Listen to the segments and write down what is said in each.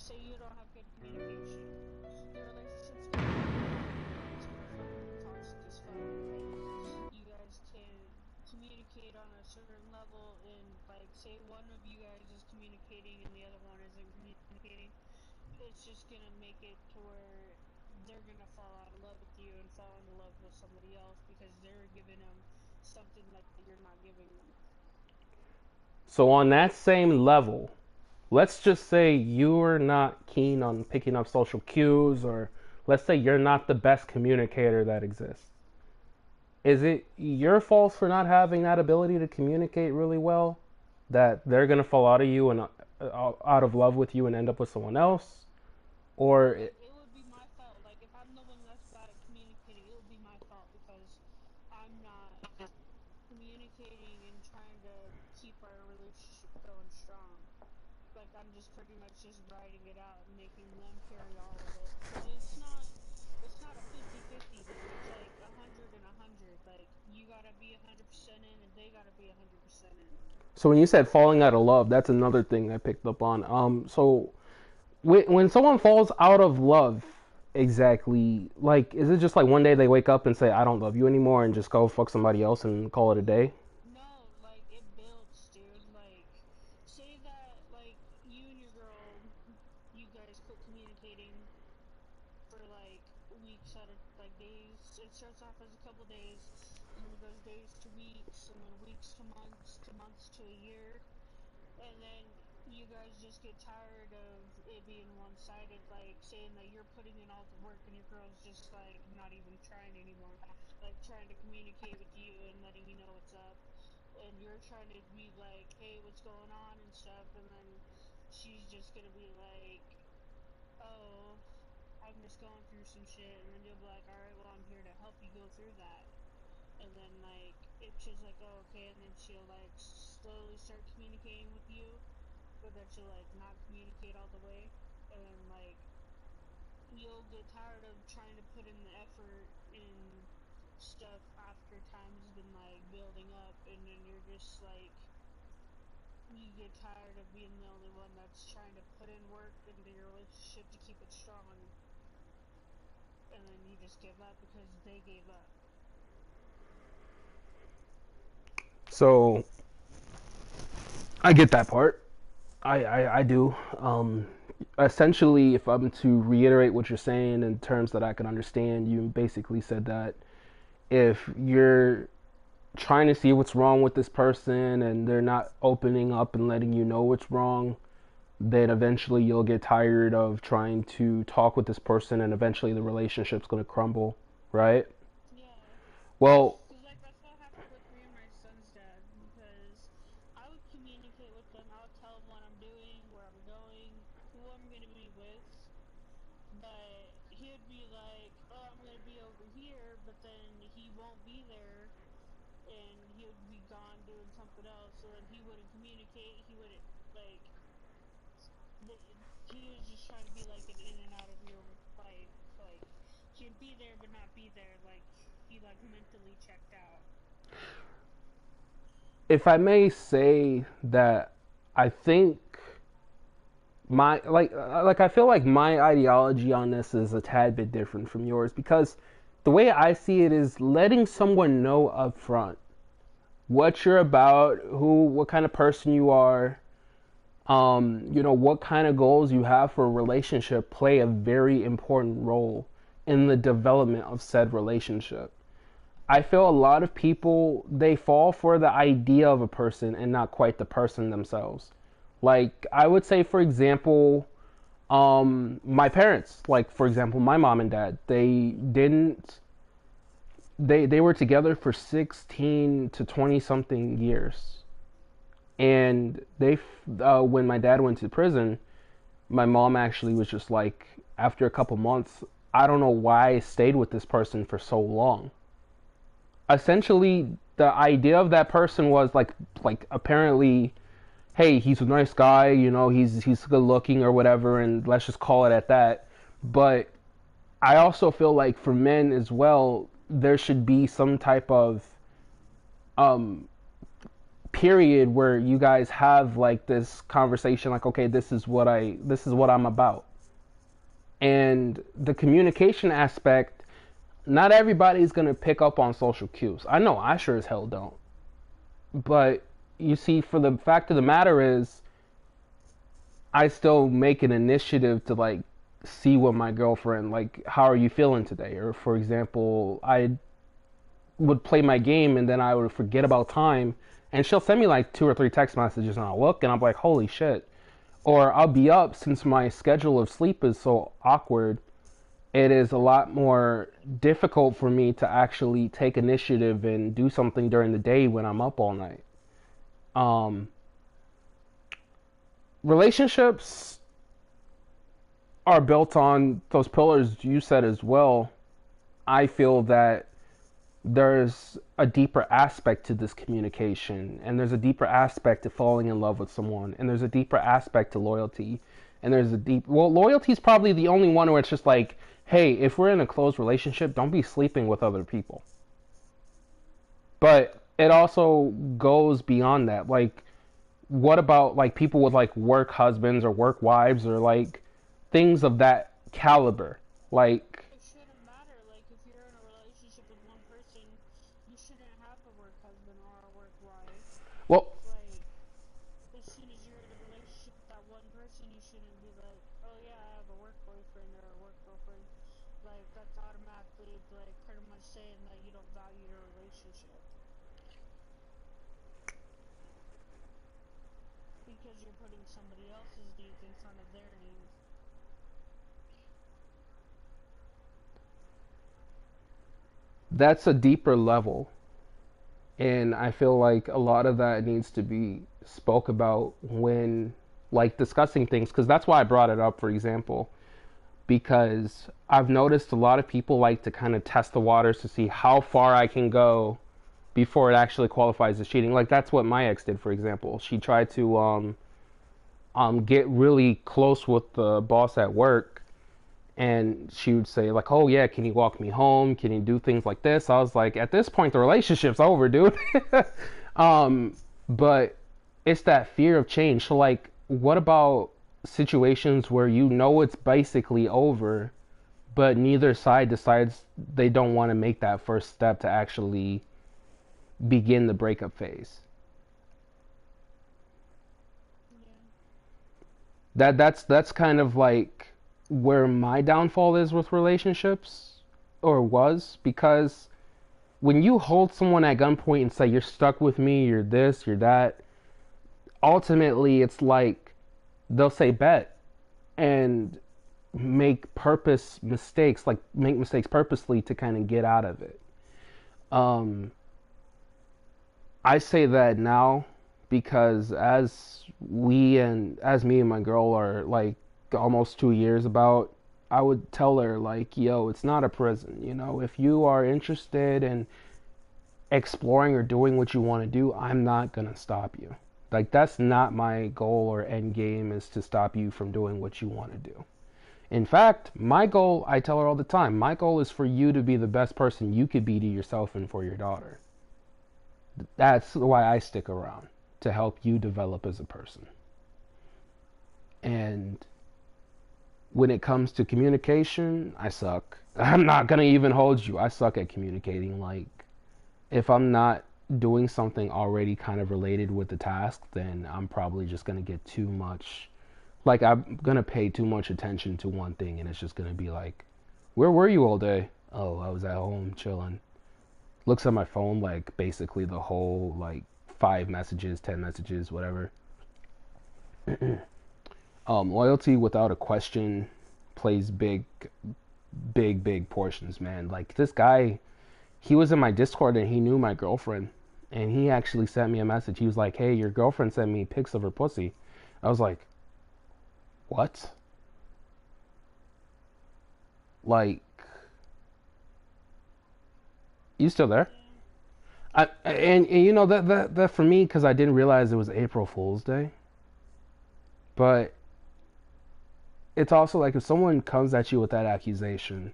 say you don't have good communication, your relationship's gonna be it's gonna feel toxic as fuck. Like you guys can communicate on a certain level, and like say one of you guys is communicating and the other one isn't communicating, it's just gonna make it to where they're gonna fall out of love with you and fall in love with somebody else because they're giving them something that you're not giving them. So on that same level, let's just say you're not keen on picking up social cues, or let's say you're not the best communicator that exists. Is it your fault for not having that ability to communicate really well that they're going to fall out of you and out of love with you and end up with someone else? Or It would be my fault. Like if I'm the one that's bad at communicating, it would be my fault because I'm not communicating and trying to keep our relationship going strong. Like I'm just pretty much just writing it out and making them carry all of it because it's not a 50-50 thing. It's like 100 and 100. Like you gotta be 100% in and they gotta be 100% in. so when you said falling out of love, that's another thing I picked up on. So when someone falls out of love, exactly, like, is it just like one day they wake up and say, I don't love you anymore, and just go fuck somebody else and call it a day? No, like it builds, dude. Like say that like you and your girl, you guys quit communicating for like weeks at a like days. It starts off as a couple days, and then it goes days to weeks, and then weeks to months to a year, and then you guys just get tired of it being one-sided, like saying that you're putting in all the work and your girl's just like not even trying anymore, like trying to communicate with you and letting you know what's up, and you're trying to be like, hey, what's going on and stuff, and then she's just gonna be like, oh, I'm just going through some shit, and then you'll be like, all right, well, I'm here to help you go through that. And then like if she's like, oh, okay, and then she'll like slowly start communicating with you, but then she'll like not communicate all the way, and then like you'll get tired of trying to put in the effort in stuff after time has been like building up, and then you're just like you get tired of being the only one that's trying to put in work into your relationship to keep it strong, and then you just give up because they gave up. So I get that part. I do. Essentially, if I'm to reiterate what you're saying in terms that I can understand, you basically said that if you're trying to see what's wrong with this person and they're not opening up and letting you know what's wrong, then eventually you'll get tired of trying to talk with this person and eventually the relationship's going to crumble, right? Yeah. Well, Because, like, that's what happened with me and my son's dad. Because I would communicate with them. I would tell them what I'm doing, where I'm going, who I'm going to be with. But he'd be like, oh, I'm going to be over here. But then he won't be there. And he would be gone doing something else. So then he wouldn't communicate. He wouldn't, like, he was just trying to be, like, an in and out of your life. Like, he'd be there, but not be there. Like, he, like, mentally checked out. if I may say that I think my I feel like my ideology on this is a tad bit different from yours because the way I see it is letting someone know up front what you're about, what kind of person you are, what kind of goals you have for a relationship play a very important role in the development of said relationship. I feel a lot of people they fall for the idea of a person and not quite the person themselves. Like I would say, for example, my parents, like for example, my mom and dad, they didn't. They were together for 16 to 20 something years, and when my dad went to prison, my mom actually was just like, after a couple months, I don't know why I stayed with this person for so long. Essentially, the idea of that person was like apparently, hey, he's a nice guy, he's good looking or whatever, and let's just call it at that. But I also feel like for men as well, there should be some type of um, period where you guys have like this conversation, like, okay, this is what I'm about. And the communication aspect, not everybody's going to pick up on social cues. I know I sure as hell don't. But you see, for the fact of the matter is, I still make an initiative to like see what my girlfriend, like, how are you feeling today? Or for example, I would play my game and then I would forget about time, and she'll send me like 2 or 3 text messages and I'll look and I'm like, holy shit. Or I'll be up, since my schedule of sleep is so awkward, it is a lot more difficult for me to actually take initiative and do something during the day when I'm up all night. Um, Relationships are built on those pillars you said as well. I feel that there's a deeper aspect to this communication, and there's a deeper aspect to falling in love with someone, and there's a deeper aspect to loyalty, and there's a deep, well, loyalty is probably the only one where it's just like, hey, if we're in a close relationship, don't be sleeping with other people. But it also goes beyond that. Like, what about like people with like work husbands or work wives or like things of that caliber? Like, It shouldn't matter. Like, if you're in a relationship with one person, you shouldn't have a work husband or a work wife. well, Like, as soon as you're in a relationship with that one person, you shouldn't be like, oh yeah, I have a work boyfriend or a work girlfriend. Like, that's automatically, like, pretty much saying that you don't value your relationship. Because you're putting somebody else's needs in front of their needs. that's a deeper level, and I feel like a lot of that needs to be spoke about when like discussing things, because that's why I brought it up, for example, because I've noticed a lot of people like to kind of test the waters to see how far I can go before it actually qualifies as cheating. Like, that's what my ex did, for example. She tried to get really close with the boss at work, and she would say like, oh yeah, can you walk me home, can you do things like this? I was like, at this point the relationship's over, dude. um but it's that fear of change. So like, what about situations where you know it's basically over, but neither side decides they don't want to make that first step to actually begin the breakup phase? Yeah. That's kind of like where my downfall is with relationships, or was, because when you hold someone at gunpoint and say you're stuck with me, you're this, you're that, ultimately it's like they'll say bet and make mistakes purposely to kind of get out of it. Um, I say that now because as me and my girl are like almost 2 years about, I would tell her like, yo, it's not a prison. You know, if you are interested in exploring or doing what you want to do, I'm not gonna stop you. Like, that's not my goal or end game, is to stop you from doing what you want to do. In fact, my goal, I tell her all the time, my goal is for you to be the best person you could be to yourself and for your daughter. That's why I stick around, to help you develop as a person. And when it comes to communication, I suck. I'm not gonna even hold you. I suck at communicating. Like, if I'm not doing something already kind of related with the task, then I'm probably just gonna get too much. Like, I'm gonna pay too much attention to one thing, and it's just gonna be like, where were you all day? Oh, I was at home chilling. Looks at my phone like basically the whole like 5 messages, 10 messages, whatever. Loyalty without a question plays big portions, man. Like, this guy, he was in my Discord and he knew my girlfriend, and he actually sent me a message. He was like, "Hey, your girlfriend sent me pics of her pussy." I was like, "What?" Like, you still there? Yeah. And you know that for me, because I didn't realize it was April Fool's Day, but it's also like, if someone comes at you with that accusation,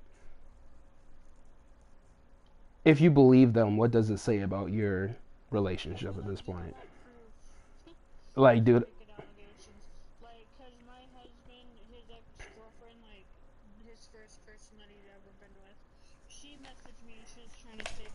if you believe them, what does it say about your Well, relationship at like, this you know, point? like, for Like, dude, Wicked allegations. Like, cause my husband, his ex-girlfriend, like, his first person that he'd ever been with, she messaged me and she was trying to say